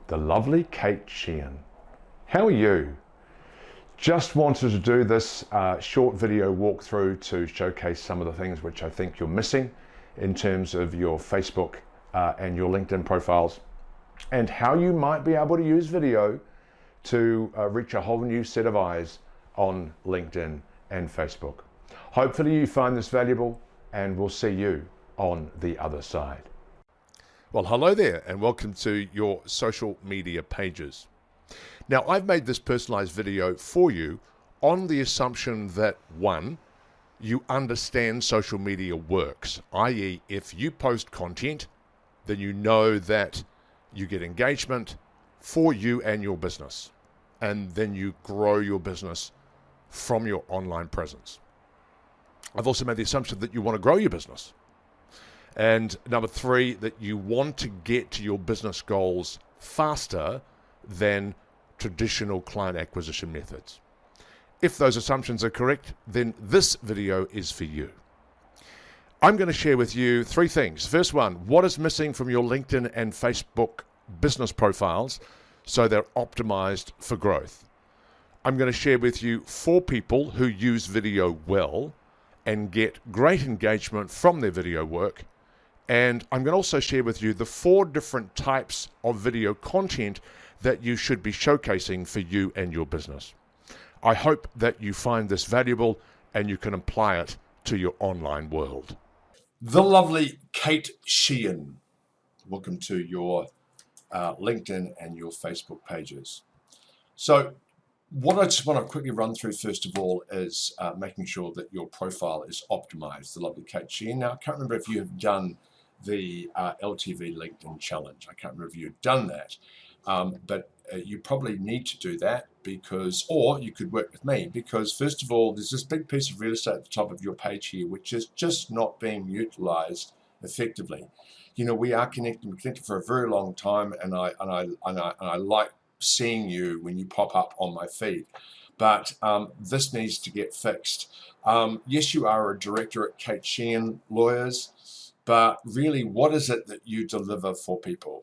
the lovely Kate Sheehan. How are you? Just wanted to do this short video walkthrough to showcase some of the things which I think you're missing in terms of your Facebook and your LinkedIn profiles, and how you might be able to use video to reach a whole new set of eyes on LinkedIn and Facebook. Hopefully you find this valuable, and we'll see you on the other side. Well, hello there, and welcome to your social media pages. Now, I've made this personalized video for you on the assumption that, one, you understand social media works, i.e., if you post content, then you know that you get engagement for you and your business, and then you grow your business from your online presence. I've also made the assumption that you want to grow your business. And number three, that you want to get to your business goals faster than traditional client acquisition methods. If those assumptions are correct, then this video is for you. I'm going to share with you three things. First one, what is missing from your LinkedIn and Facebook business profiles so they're optimized for growth. I'm going to share with you 4 people who use video well and get great engagement from their video work. And I'm going to also share with you the 4 different types of video content that you should be showcasing for you and your business. I hope that you find this valuable and you can apply it to your online world. The lovely Kate Sheehan. Welcome to your LinkedIn and your Facebook pages. So what I just want to quickly run through first of all is making sure that your profile is optimized. The lovely Kate Sheehan. Now, I can't remember if you have done the LTV LinkedIn challenge. I can't remember if you've done that, but you probably need to do that because, or you could work with me, because first of all, there's this big piece of real estate at the top of your page here, which is just not being utilized effectively. You know, we are connected. We're connected for a very long time, and I like seeing you when you pop up on my feed. But this needs to get fixed. Yes, you are a director at Kate Sheehan Lawyers. But really, what is it that you deliver for people?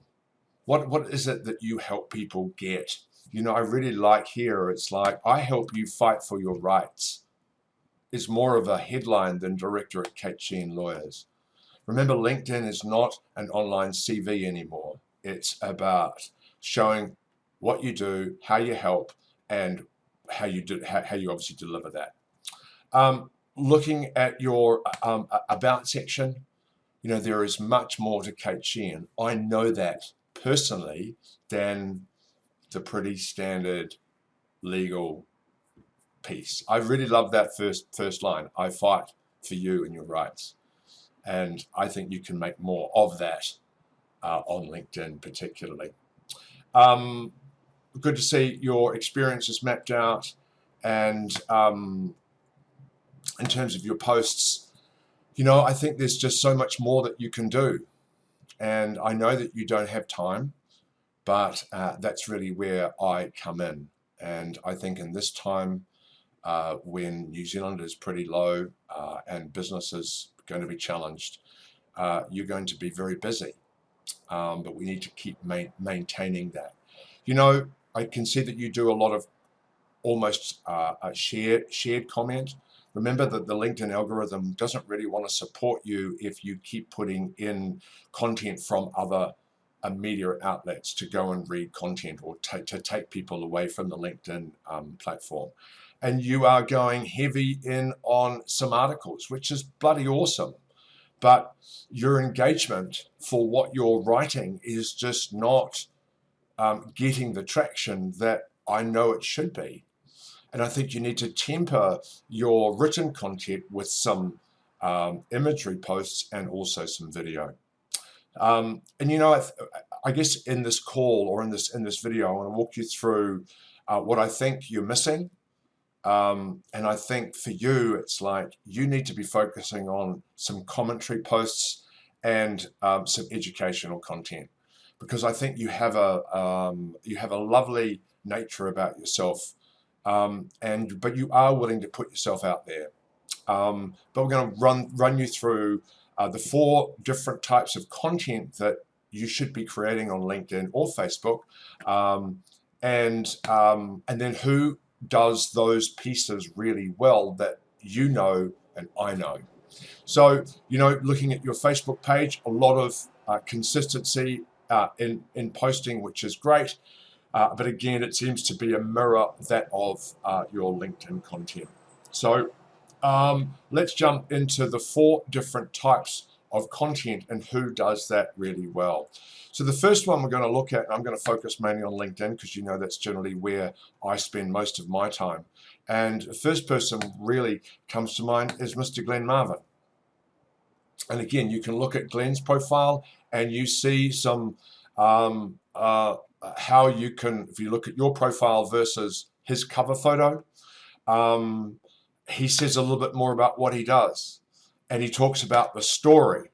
What is it that you help people get? You know, I really like here, it's like, I help you fight for your rights. It's more of a headline than director at Kate Sheehan Lawyers. Remember, LinkedIn is not an online CV anymore. It's about showing what you do, how you help, and how you obviously deliver that. Looking at your about section, you know, there is much more to Kate Sheehan. I know that personally than the pretty standard legal piece. I really love that first line. I fight for you and your rights. And I think you can make more of that on LinkedIn particularly. Good to see your experiences mapped out, and in terms of your posts, you know, I think there's just so much more that you can do. And I know that you don't have time, but that's really where I come in. And I think in this time when New Zealand is pretty low and business is going to be challenged, you're going to be very busy. But we need to keep maintaining that. You know, I can see that you do a lot of almost shared comment. Remember that the LinkedIn algorithm doesn't really want to support you if you keep putting in content from other media outlets to go and read content, or to take people away from the LinkedIn platform. And you are going heavy in on some articles, which is bloody awesome. But your engagement for what you're writing is just not getting the traction that I know it should be. And I think you need to temper your written content with some imagery posts and also some video. And you know, I guess in this call or in this video, I want to walk you through what I think you're missing. And I think for you, it's like you need to be focusing on some commentary posts and some educational content, because I think you have a lovely nature about yourself. But you are willing to put yourself out there. But we're going to run you through the 4 different types of content that you should be creating on LinkedIn or Facebook, and then who does those pieces really well that you know and I know. So, looking at your Facebook page, a lot of consistency in posting, which is great. But again, it seems to be a mirror that of your LinkedIn content. So let's jump into the 4 different types of content and who does that really well. So the first one we're going to look at, and I'm going to focus mainly on LinkedIn because that's generally where I spend most of my time. And the first person really comes to mind is Mr. Glenn Marvin. And again, you can look at Glenn's profile and you see some how you can, if you look at your profile versus his cover photo, he says a little bit more about what he does. And he talks about the story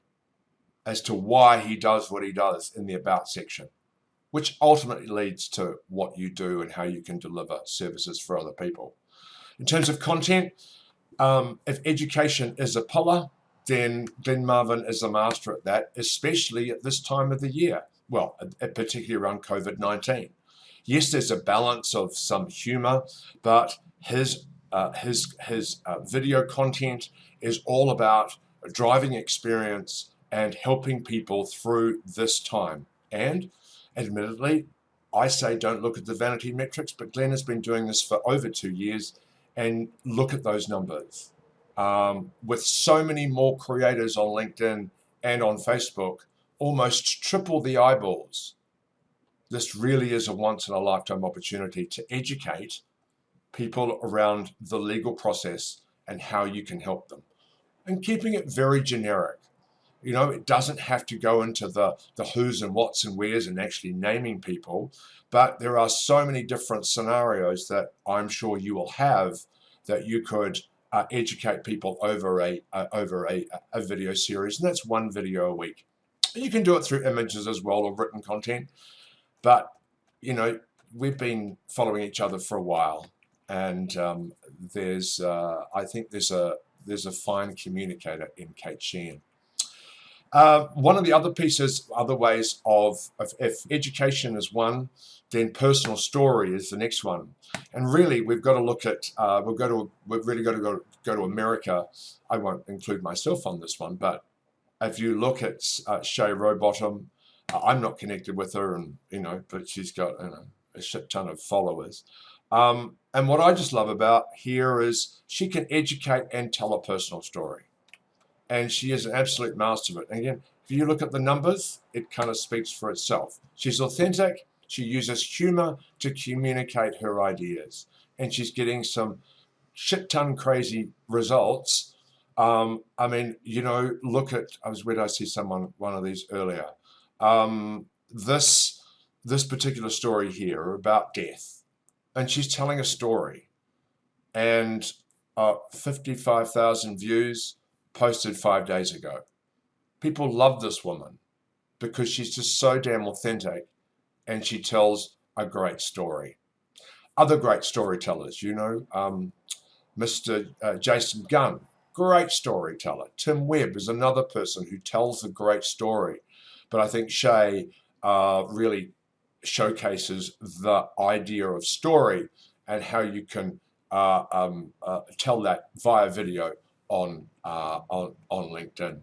as to why he does what he does in the About section, which ultimately leads to what you do and how you can deliver services for other people. In terms of content, if education is a pillar, then Glenn Marvin is a master at that, especially at this time of the year. Well, particularly around COVID-19. Yes, there's a balance of some humor, but his video content is all about a driving experience and helping people through this time. And admittedly, I say don't look at the vanity metrics, but Glenn has been doing this for over 2 years, and look at those numbers. With so many more creators on LinkedIn and on Facebook, almost triple the eyeballs. This really is a once-in-a-lifetime opportunity to educate people around the legal process and how you can help them. And keeping it very generic. It doesn't have to go into the who's and what's and where's and actually naming people, but there are so many different scenarios that I'm sure you will have that you could educate people over a video series, and that's 1 video a week. You can do it through images as well or written content, but we've been following each other for a while, and I think there's a fine communicator in Kate Sheehan. One of the other pieces, other ways of if education is one, then personal story is the next one. And really, we've got to look at we've really got to go to America. I won't include myself on this one, but if you look at Shay Rowbottom, I'm not connected with her, and but she's got a shit ton of followers. And what I just love about here is she can educate and tell a personal story, and she is an absolute master of it. And again, if you look at the numbers, it kind of speaks for itself. She's authentic. She uses humor to communicate her ideas, and she's getting some shit ton crazy results. I mean, look at, where did I see one of these earlier? This particular story here about death, and she's telling a story, and 55,000 views, posted 5 days ago. People love this woman because she's just so damn authentic, and she tells a great story. Other great storytellers, Mr. Jason Gunn, great storyteller. Tim Webb is another person who tells a great story. But I think Shay really showcases the idea of story and how you can tell that via video on LinkedIn.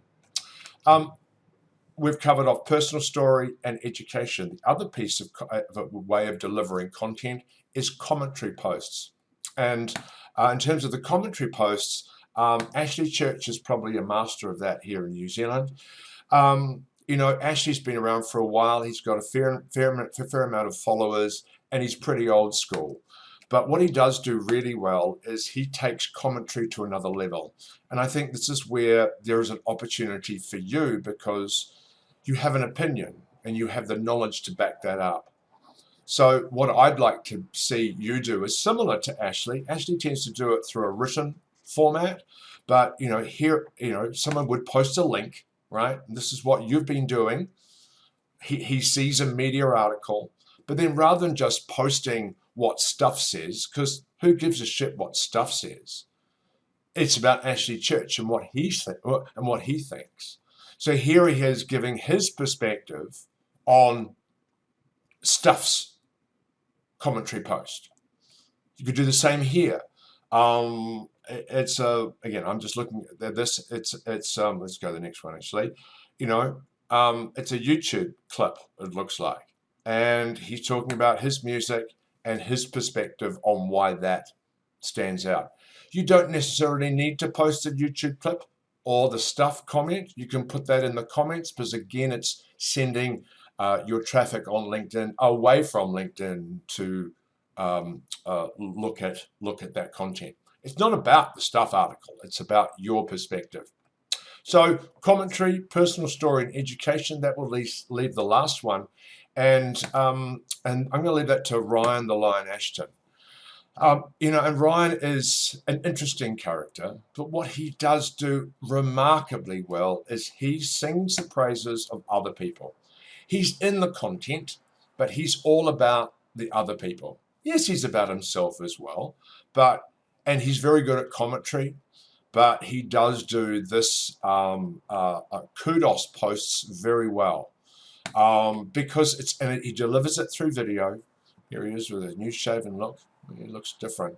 We've covered off personal story and education. The other piece of a way of delivering content is commentary posts. And in terms of the commentary posts, Ashley Church is probably a master of that here in New Zealand. Ashley's been around for a while. He's got a fair amount of followers, and he's pretty old school. But what he does do really well is he takes commentary to another level. And I think this is where there is an opportunity for you, because you have an opinion and you have the knowledge to back that up. So what I'd like to see you do is similar to Ashley. Ashley tends to do it through a written format, but here, someone would post a link, right? And this is what you've been doing. He sees a media article, but then rather than just posting what Stuff says, because who gives a shit what Stuff says? It's about Ashley Church and what he thinks. So here he is giving his perspective on Stuff's commentary post. You could do the same here. It's again, I'm just looking at this. It's let's go to the next one actually. It's a YouTube clip, it looks like, and he's talking about his music and his perspective on why that stands out. You don't necessarily need to post a YouTube clip or the Stuff comment. You can put that in the comments, because again, it's sending your traffic on LinkedIn away from LinkedIn to look at that content. It's not about the Stuff article. It's about your perspective. So commentary, personal story, and education, that will leave the last one. And I'm going to leave that to Ryan the Lion Ashton. And Ryan is an interesting character, but what he does do remarkably well is he sings the praises of other people. He's in the content, but he's all about the other people. Yes, he's about himself as well, and he's very good at commentary, but he does do this kudos posts very well, because he delivers it through video. Here he is with a new shaven look. He looks different.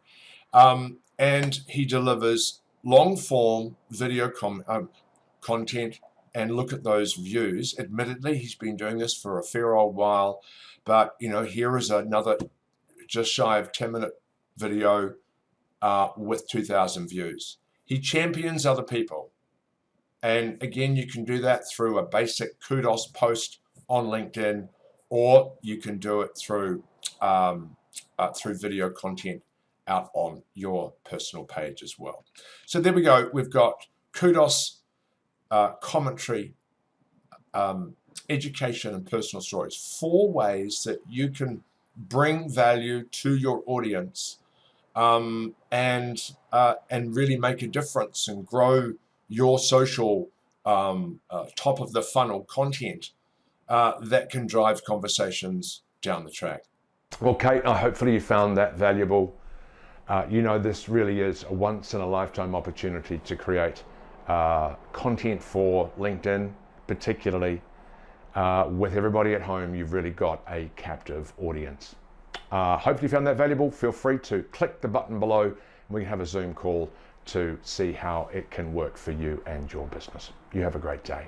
And he delivers long form video content, and look at those views. Admittedly, he's been doing this for a fair old while, but here is another just shy of 10-minute video with 2,000 views. He champions other people. And again, you can do that through a basic kudos post on LinkedIn, or you can do it through video content out on your personal page as well. So there we go. We've got kudos, commentary, education, and personal stories. 4 ways that you can bring value to your audience, and really make a difference and grow your social top of the funnel content that can drive conversations down the track. Well, Kate, hopefully you found that valuable. This really is a once in a lifetime opportunity to create content for LinkedIn, particularly with everybody at home. You've really got a captive audience. Hopefully you found that valuable. Feel free to click the button below and we can have a Zoom call to see how it can work for you and your business. You have a great day.